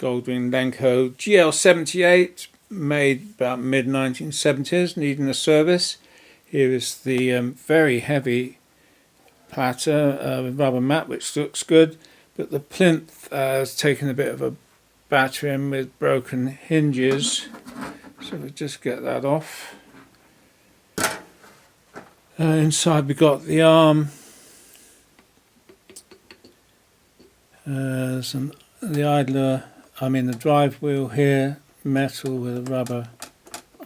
Goldring Lenco GL78, made about mid-1970s, needing a service. Here is the very heavy platter with rubber mat, which looks good, but the plinth has taken a bit of a battering with broken hinges, so we'll just get that off. Inside we got the arm, the idler, the drive wheel here, metal with a rubber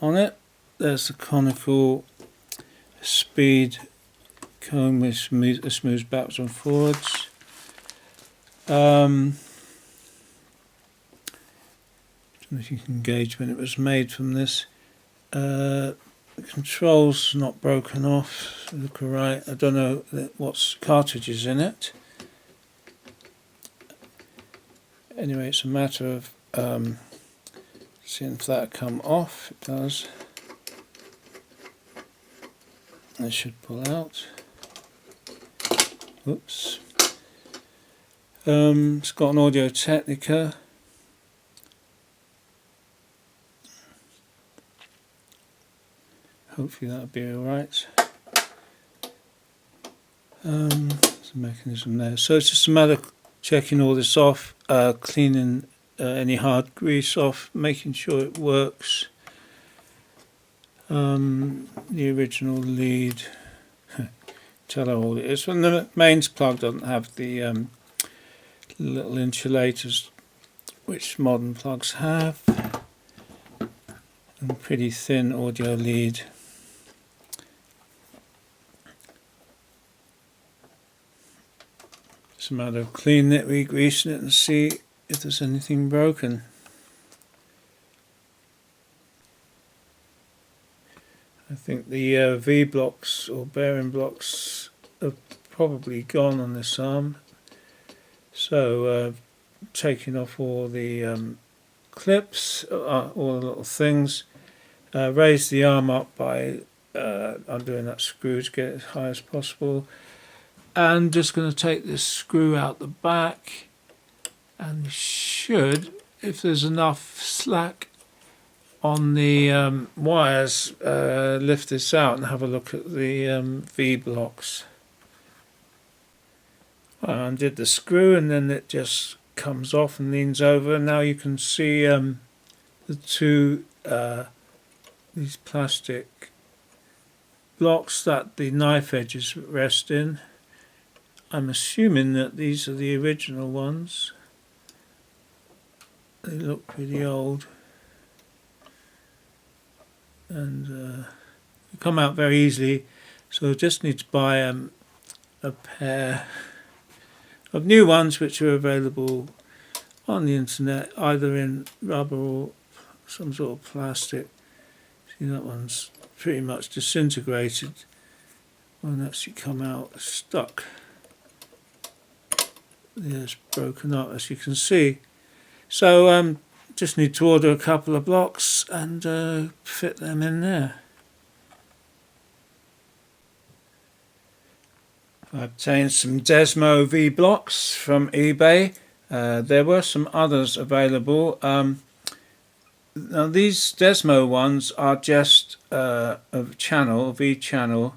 on it. There's the conical speed cone which smooths backwards and forwards. I don't know if you can gauge when it was made from this. The controls not broken off, look alright. I don't know what's cartridges in it. Anyway, it's a matter of seeing if that'll come off. It does. It should pull out. Oops. It's got an Audio Technica. Hopefully that'll be alright. There's a mechanism there. So it's just a matter of checking all this off, cleaning any hard grease off, making sure it works. The original lead, tell how old it is. When the mains plug doesn't have the little insulators which modern plugs have, and pretty thin audio lead. It's a matter of cleaning it, re-greasing it and see if there's anything broken. I think the V blocks or bearing blocks have probably gone on this arm. So taking off all the clips, all the little things, raise the arm up by undoing that screw to get it as high as possible. And just going to take this screw out the back, and should, if there's enough slack on the wires, lift this out and have a look at the V blocks. I undid the screw and then it just comes off and leans over, and now you can see the two these plastic blocks that the knife edges rest in. I'm assuming that these are the original ones. They look pretty old, and they come out very easily, so I just need to buy a pair of new ones which are available on the internet, either in rubber or some sort of plastic. See, that one's pretty much disintegrated. Won't actually come out, stuck. Yeah, it's broken up, as you can see. So just need to order a couple of blocks and fit them in there. I obtained some Desmo V blocks from eBay. There were some others available. Now these Desmo ones are just a channel, V channel,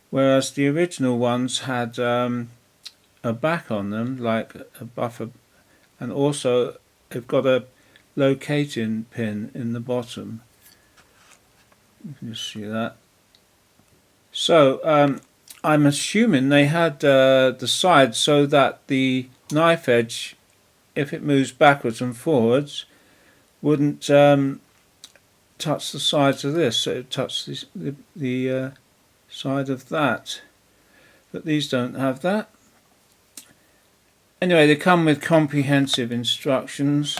whereas the original ones had a back on them, like a buffer, and also they've got a locating pin in the bottom. You can just see that. So I'm assuming they had the sides so that the knife edge, if it moves backwards and forwards, wouldn't touch the sides of this, so it would touch the side of that. But these don't have that. Anyway, they come with comprehensive instructions,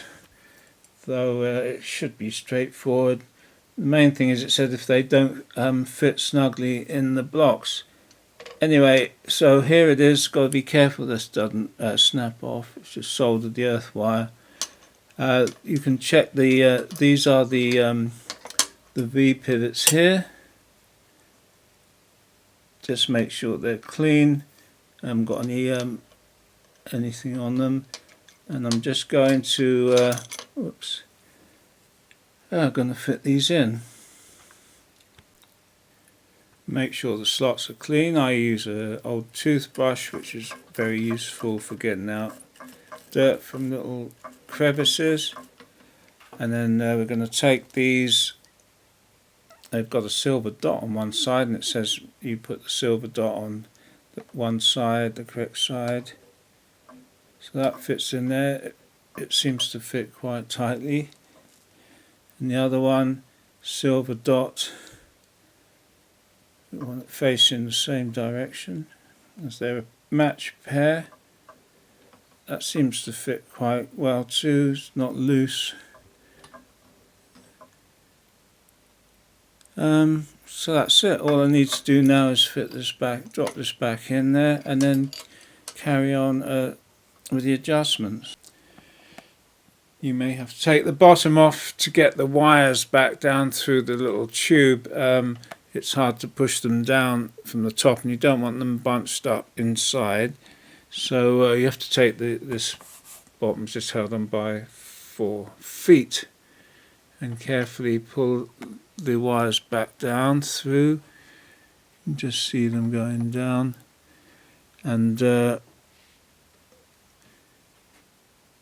though it should be straightforward. The main thing is it said if they don't fit snugly in the blocks. Anyway, so here it is. Got to be careful this doesn't snap off. It's just soldered the earth wire. You can check the these are the V pivots here. Just make sure they're clean. I haven't got any anything on them. and I'm just going to I'm going to fit these in. Make sure the slots are clean. I use an old toothbrush, which is very useful for getting out dirt from little crevices. And then we're going to take these. They've got a silver dot on one side, and it says you put the silver dot on one side, the correct side. So that fits in there. It seems to fit quite tightly. And the other one, silver dot, we want it facing the same direction. As they're a match pair. That seems to fit quite well too, it's not loose. So that's it. All I need to do now is fit this back, drop this back in there, and then carry on with the adjustments. You may have to take the bottom off to get the wires back down through the little tube. It's hard to push them down from the top, and you don't want them bunched up inside. So you have to take this bottom, just held on by 4 feet, and carefully pull the wires back down through. You can just see them going down, and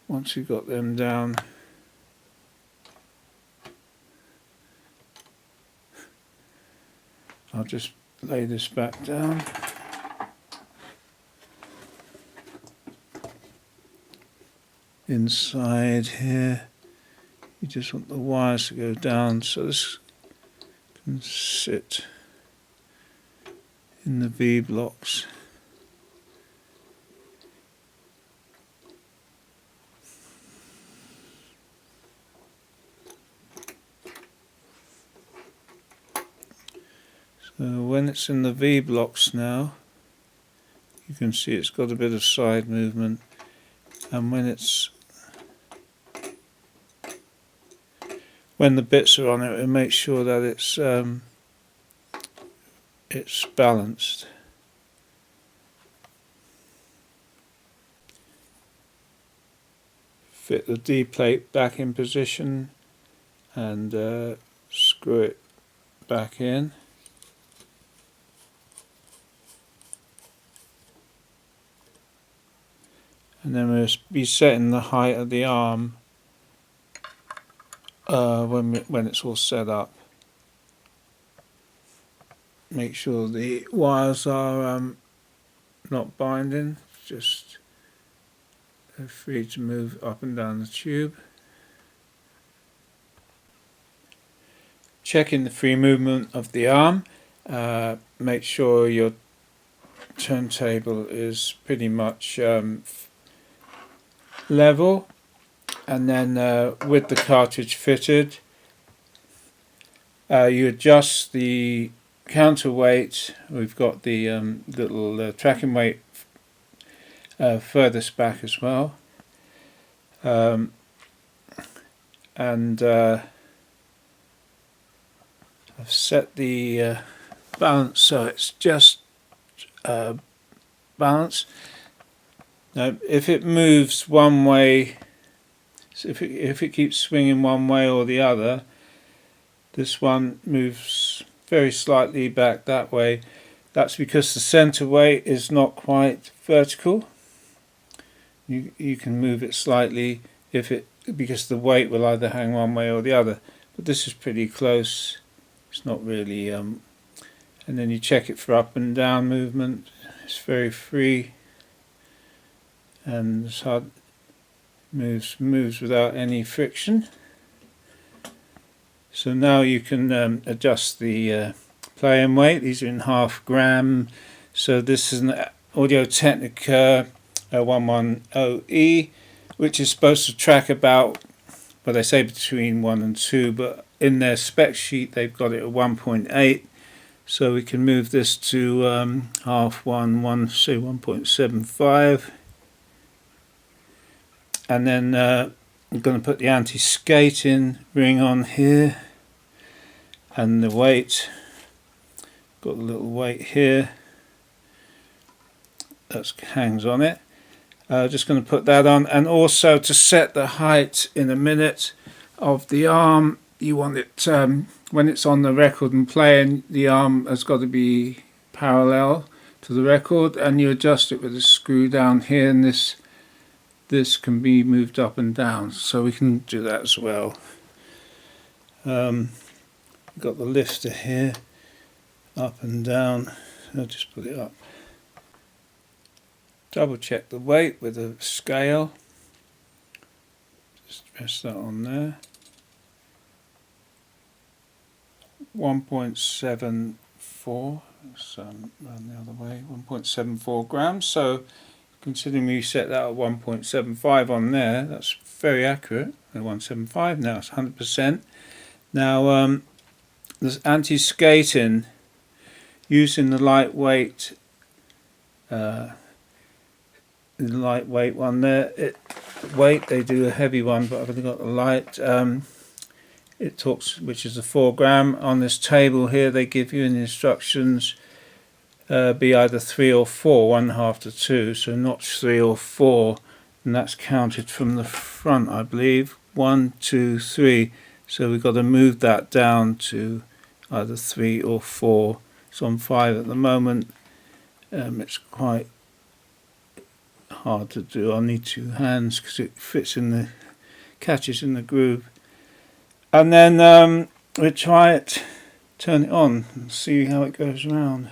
once you've got them down, I'll just lay this back down. Inside here, you just want the wires to go down so this can sit in the V blocks. So when it's in the V blocks now, you can see it's got a bit of side movement, and when the bits are on it, it makes sure that it's balanced. Fit the D plate back in position and screw it back in. And then we'll be setting the height of the arm when it's all set up. Make sure the wires are not binding, just they're free to move up and down the tube. Checking the free movement of the arm. Make sure your turntable is pretty much level, and then with the cartridge fitted, you adjust the counterweight. We've got the little tracking weight furthest back as well, and I've set the balance so it's just balance. Now if it moves one way, so if it keeps swinging one way or the other, this one moves very slightly back that way. That's because the center weight is not quite vertical. You can move it slightly because the weight will either hang one way or the other. But this is pretty close. It's not really. And then you check it for up and down movement. It's very free, and it's hard. Moves without any friction. So now you can adjust the playing weight. These are in 0.5 gram. So this is an Audio-Technica 110E, which is supposed to track about, well, they say between 1 and 2, but in their spec sheet they've got it at 1.8. So we can move this to half one, say 1.75. And then I'm going to put the anti-skating ring on here, and the weight, got a little weight here that hangs on it, Just going to put that on, and also to set the height in a minute of the arm, you want it when it's on the record and playing, the arm has got to be parallel to the record, and you adjust it with a screw down here, and this can be moved up and down, so we can do that as well. Got the lifter here, up and down. I'll just put it up. Double check the weight with a scale. Just press that on there. 1.74. So run the other way. 1.74 grams. So considering we set that at 1.75 on there, that's very accurate. 175 now. It's 100%. Now this anti-skating, using the lightweight one there. They do a heavy one, but I've only got the light. It talks, which is a 4 gram. On this table here, they give you in the instructions be either 3 or 4, 1/2 to 2. So notch 3 or 4, and that's counted from the front, I believe. 1, 2, 3. So we've got to move that down to either 3 or 4. It's on 5 at the moment. It's quite hard to do. I'll need 2 hands because it fits in the, catches in the groove. And then we'll try it, turn it on and see how it goes around.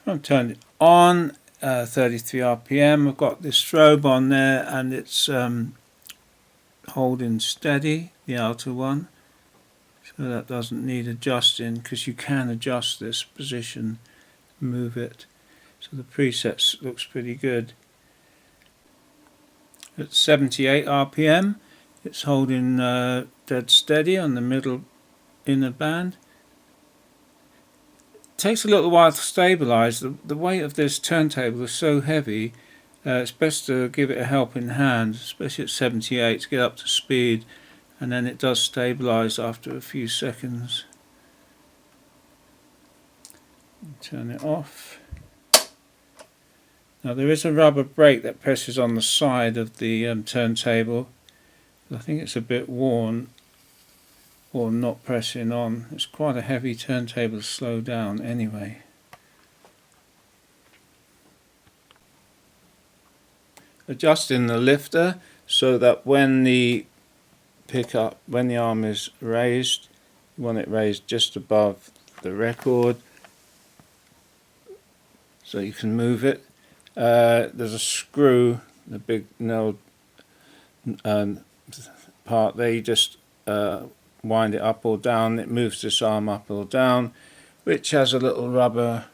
I've turned it on, 33 RPM. I've got this strobe on there, and it's holding steady, the outer one, so that doesn't need adjusting, because you can adjust this position, move it. So the presets looks pretty good. At 78 RPM, it's holding dead steady on the middle inner band. It takes a little while to stabilize. The weight of this turntable is so heavy, it's best to give it a helping hand, especially at 78, to get up to speed, and then it does stabilize after a few seconds. Turn it off. Now there is a rubber brake that presses on the side of the turntable. I think it's a bit worn or not pressing on. It's quite a heavy turntable to slow down anyway. Adjusting the lifter so that when the arm is raised, you want it raised just above the record so you can move it. There's a screw, the big nailed part there. You just wind it up or down. It moves this arm up or down, which has a little rubber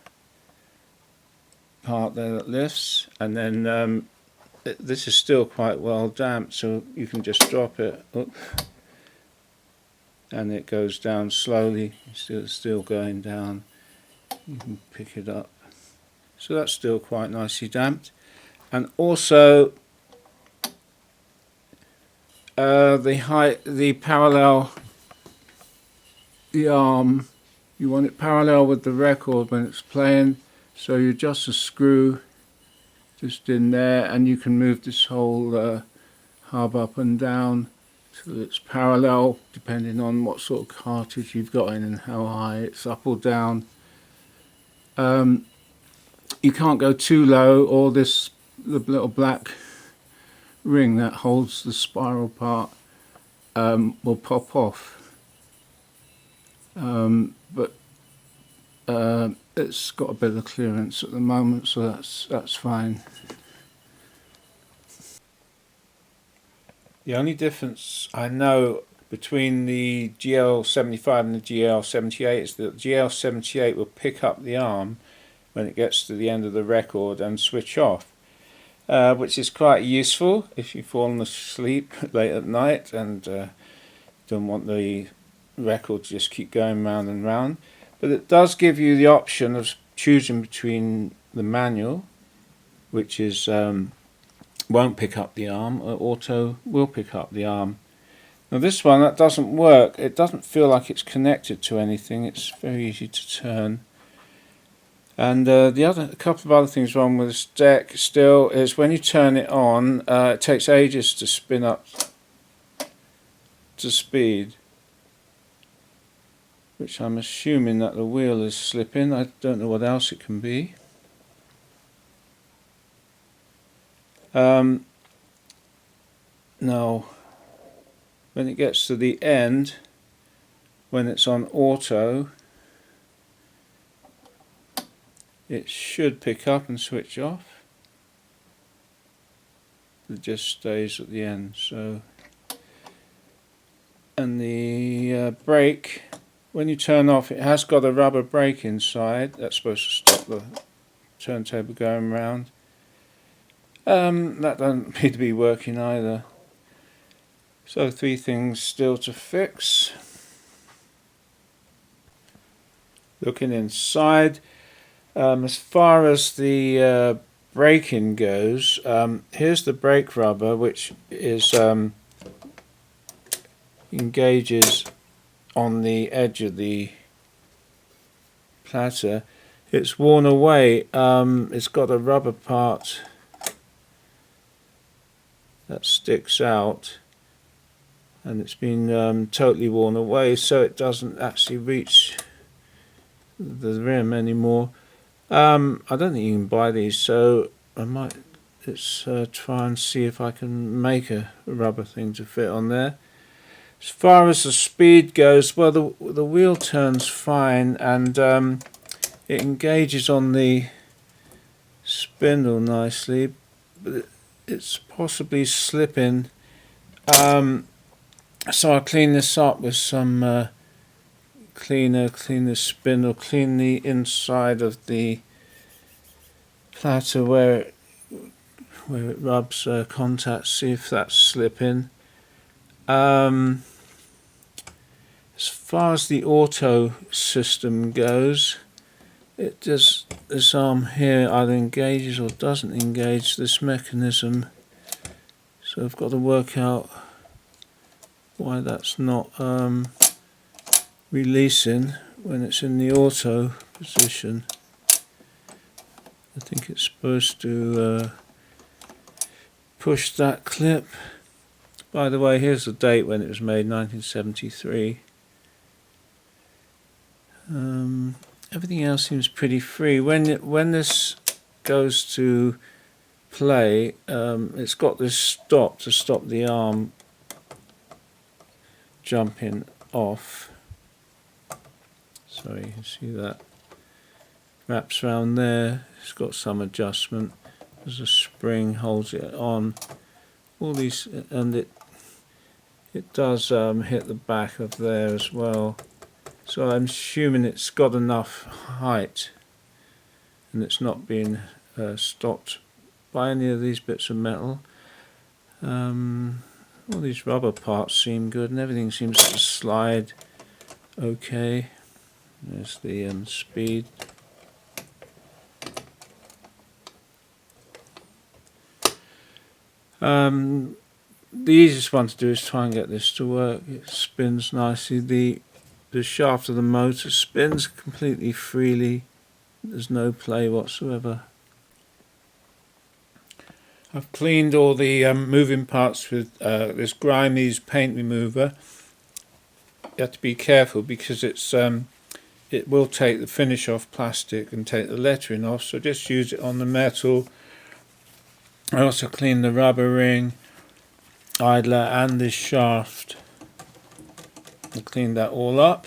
part there that lifts, and then this is still quite well damped, so you can just drop it. Oops. And it goes down slowly. It's still going down. You can pick it up. So that's still quite nicely damped. And also the height, the parallel, the arm, you want it parallel with the record when it's playing, so you adjust the screw just in there, and you can move this whole hub up and down so it's parallel depending on what sort of cartridge you've got in and how high it's up or down. You can't go too low, or the little black ring that holds the spiral part will pop off. But it's got a bit of clearance at the moment, so that's fine. The only difference I know between the GL75 and the GL78 is that the GL78 will pick up the arm when it gets to the end of the record and switch off, which is quite useful if you've fallen asleep late at night and don't want the record to just keep going round and round. But it does give you the option of choosing between the manual, which is won't pick up the arm, or auto will pick up the arm. Now this one, that doesn't work. It doesn't feel like it's connected to anything. It's very easy to turn. And a couple of other things wrong with this deck still is when you turn it on, it takes ages to spin up to speed, which I'm assuming that the wheel is slipping. I don't know what else it can be. Now, when it gets to the end, when it's on auto, it should pick up and switch off. It just stays at the end. So, and the brake, when you turn off, it has got a rubber brake inside. That's supposed to stop the turntable going round. That doesn't appear to be working either. So 3 things still to fix. Looking inside, as far as the braking goes, here's the brake rubber, which is engages on the edge of the platter. It's worn away. It's got a rubber part that sticks out, and it's been totally worn away, so it doesn't actually reach the rim anymore. I don't think you can buy these, so I might try and see if I can make a rubber thing to fit on there. As far as the speed goes, well, the wheel turns fine, and it engages on the spindle nicely, but it's possibly slipping. So I'll clean this up with some cleaner, clean the spindle, clean the inside of the platter where it rubs contact, see if that's slipping. As far as the auto system goes, it does, this arm here either engages or doesn't engage this mechanism, so I've got to work out why that's not releasing when it's in the auto position. I think it's supposed to push that clip. By the way, here's the date when it was made, 1973. Everything else seems pretty free. When this goes to play, it's got this stop to stop the arm jumping off. Sorry, you can see that wraps around there. It's got some adjustment. There's a spring holds it on. All these, and it does hit the back of there as well. So I'm assuming it's got enough height, and it's not being stopped by any of these bits of metal. All these rubber parts seem good, and everything seems to slide okay. There's the speed. The easiest one to do is try and get this to work. It spins nicely. The shaft of the motor spins completely freely. There's no play whatsoever. I've cleaned all the moving parts with this Grime's paint remover. You have to be careful because it will take the finish off plastic and take the lettering off, so just use it on the metal. I also cleaned the rubber ring, idler and this shaft. I cleaned that all up.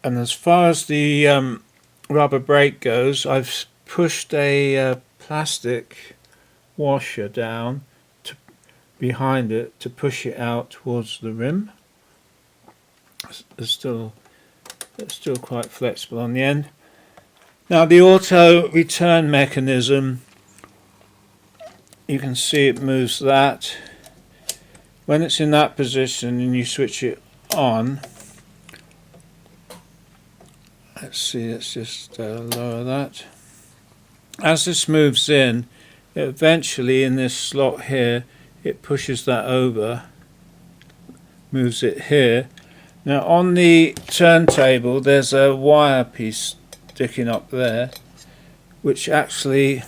And as far as the rubber brake goes, I've pushed a plastic washer down behind it to push it out towards the rim. It's still quite flexible on the end. Now the auto return mechanism, you can see it moves that. When it's in that position and you switch it on, let's see, let's just lower that. As this moves in, eventually in this slot here, it pushes that over, moves it here. Now on the turntable there's a wire piece sticking up there, which actually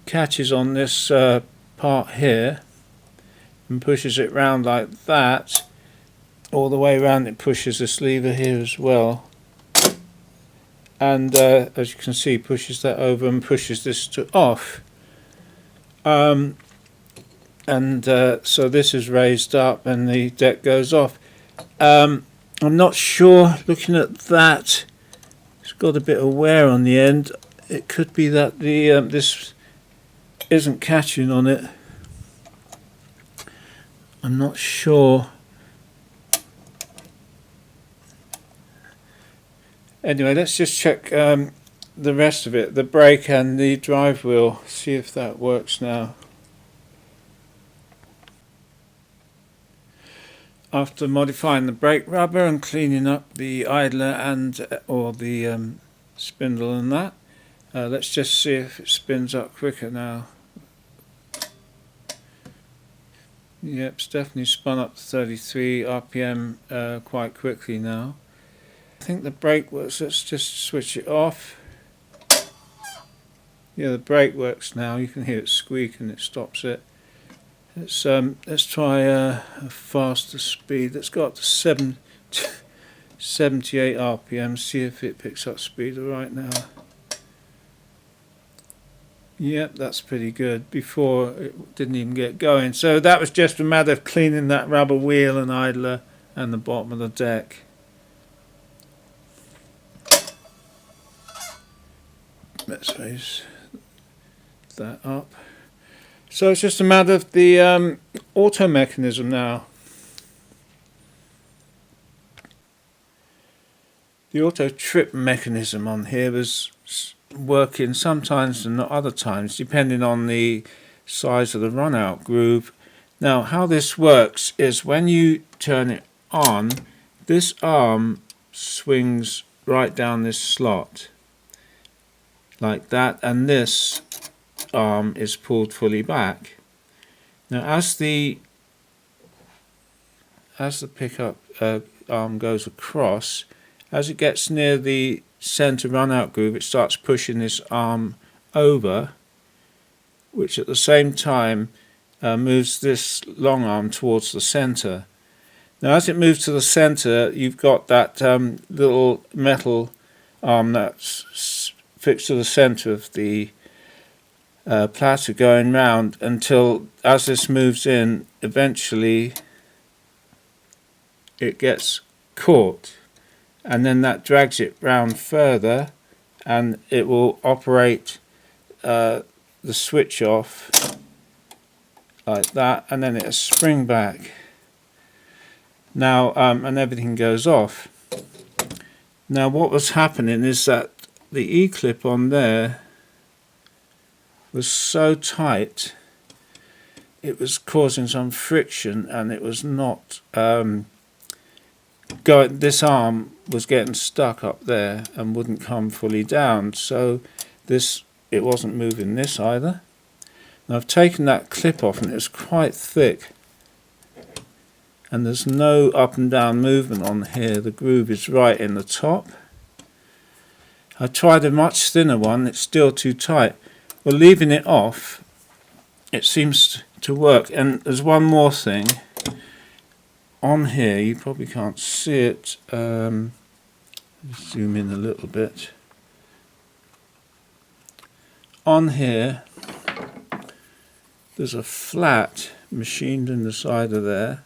catches on this part here and pushes it round like that. All the way around it pushes this lever here as well, and as you can see, pushes that over and pushes this to off. So this is raised up and the deck goes off. I'm not sure, looking at that, it's got a bit of wear on the end. It could be that the this isn't catching on it. I'm not sure. Anyway, let's just check the rest of it, the brake and the drive wheel, see if that works now. After modifying the brake rubber and cleaning up the idler and or the spindle and that, let's just see if it spins up quicker now. Yep, it's definitely spun up to 33 RPM quite quickly now. I think the brake works. Let's just switch it off. Yeah, the brake works now. You can hear it squeak and it stops it. Let's try a faster speed. Let's go up to 78 RPM. See if it picks up speed right now. Yep, that's pretty good. Before it didn't even get going. So that was just a matter of cleaning that rubber wheel and idler and the bottom of the deck. Let's raise that up. So it's just a matter of the auto mechanism now. The auto trip mechanism on here was working sometimes and not other times, depending on the size of the run out groove. Now how this works is when you turn it on, this arm swings right down this slot like that, and this arm is pulled fully back. Now as the pickup arm goes across, as it gets near the center run out groove, it starts pushing this arm over, which at the same time moves this long arm towards the center. Now as it moves to the center, you've got that little metal arm that's fixed to the center of the platter going round until, as this moves in, eventually it gets caught, and then that drags it round further and it will operate the switch off like that, and then it'll spring back. Now and everything goes off. Now what was happening is that the E-clip on there was so tight, it was causing some friction, and it was not this arm was getting stuck up there and wouldn't come fully down, so it wasn't moving this either. Now I've taken that clip off and it's quite thick, and there's no up and down movement on here. The groove is right in the top. I tried a much thinner one, it's still too tight. Well, leaving it off, it seems to work. And there's one more thing on here, you probably can't see it. Zoom in a little bit. On here, there's a flat machined in the side of there,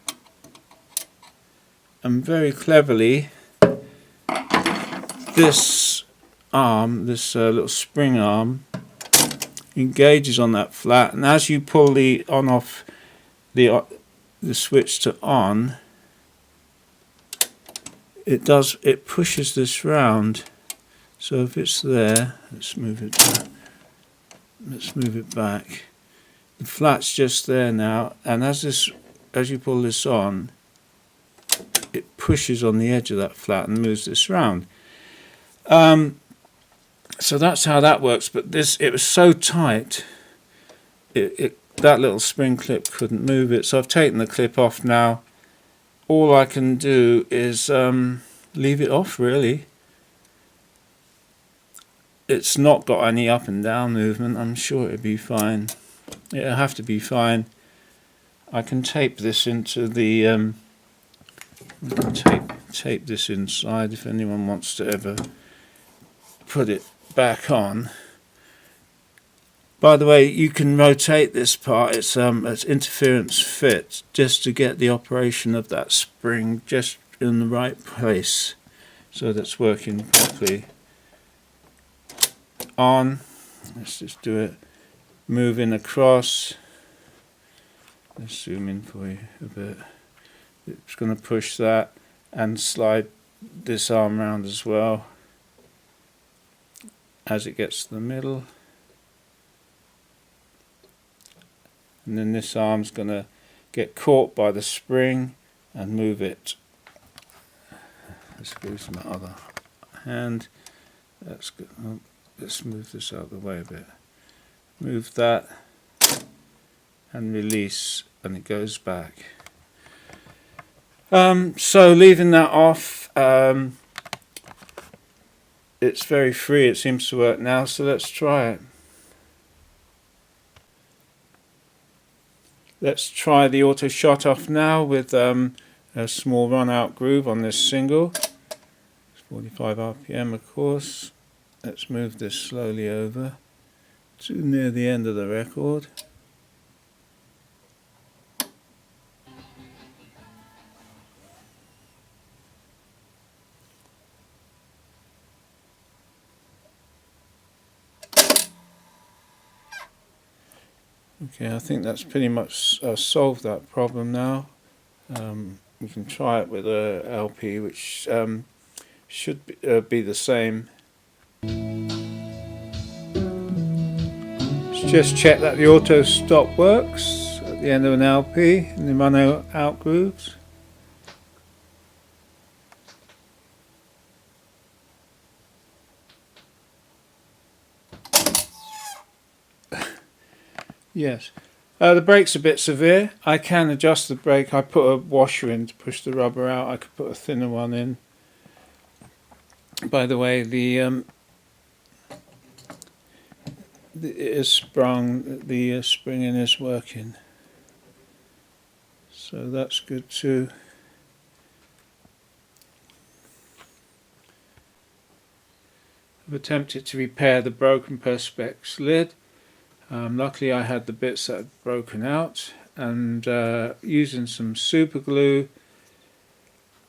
and very cleverly, this arm, this little spring arm, engages on that flat, and as you pull the on off the switch to on, it pushes this round. So if it's there, let's move it back. The flat's just there now, and as you pull this on, it pushes on the edge of that flat and moves this round. So that's how that works, but it was so tight, that little spring clip couldn't move it. So I've taken the clip off now. All I can do is leave it off, really. it's not got any up and down movement, I'm sure it'll be fine. It'll have to be fine. I can tape this into the tape this inside if anyone wants to ever put it back on. By the way, you can rotate this part. It's interference fit, just to get the operation of that spring just in the right place, so that's working properly. On, let's just do it. Moving across. Let's zoom in for you a bit. It's going to push that and slide this arm round as well as it gets to the middle. And then this arm's going to get caught by the spring and move it. Let's go to my other hand. That's good. Oh, let's move this out of the way a bit. Move that and release, and it goes back. So leaving that off, it's very free. It seems to work now, so let's try it. Let's try the auto shut off now with a small run out groove on this single. It's 45 RPM, of course. Let's move this slowly over to near the end of the record. Okay, I think that's pretty much solved that problem now. We can try it with a LP, which should be the same. Let's just check that the auto stop works at the end of an LP and the run out grooves. Yes. The brake's a bit severe. I can adjust the brake. I put a washer in to push the rubber out. I could put a thinner one in. By the way, the springing is working, so that's good too. I've attempted to repair the broken Perspex lid. Luckily I had the bits that had broken out, and using some super glue,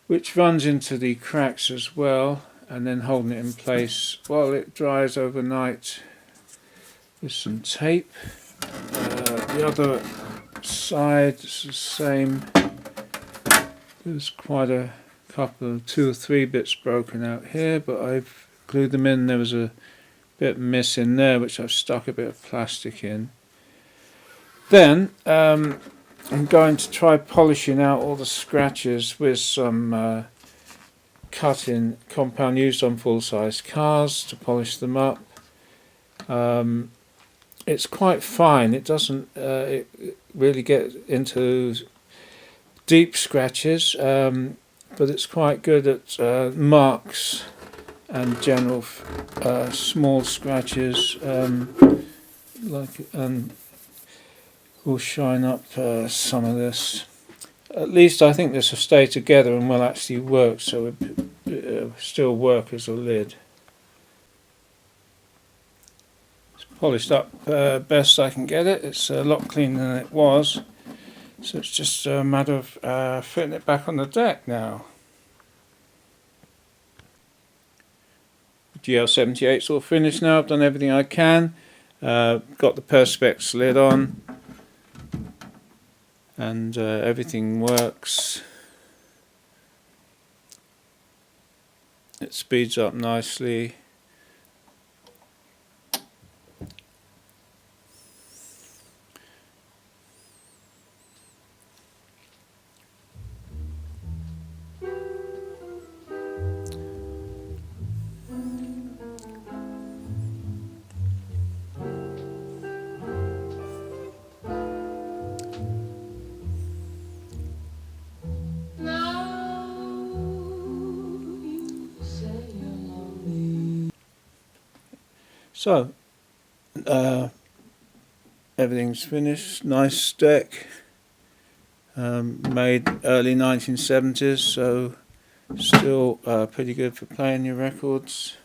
which runs into the cracks as well, and then holding it in place while it dries overnight with some tape. The other side is the same. There's quite a couple, 2 or 3 bits broken out here, but I've glued them in. There was a bit missing there, which I've stuck a bit of plastic in. Then I'm going to try polishing out all the scratches with some cut-in compound used on full-size cars to polish them up. It's quite fine. It doesn't really get into deep scratches, but it's quite good at marks and general small scratches, will shine up some of this. At least I think this will stay together and will actually work, so it still work as a lid. It's polished up best I can get it. It's a lot cleaner than it was, so it's just a matter of fitting it back on the deck now. GL78's all finished now. I've done everything I can. Got the Perspex lid on, and everything works. It speeds up nicely. So everything's finished. Nice deck, made early 1970s, so still pretty good for playing your records.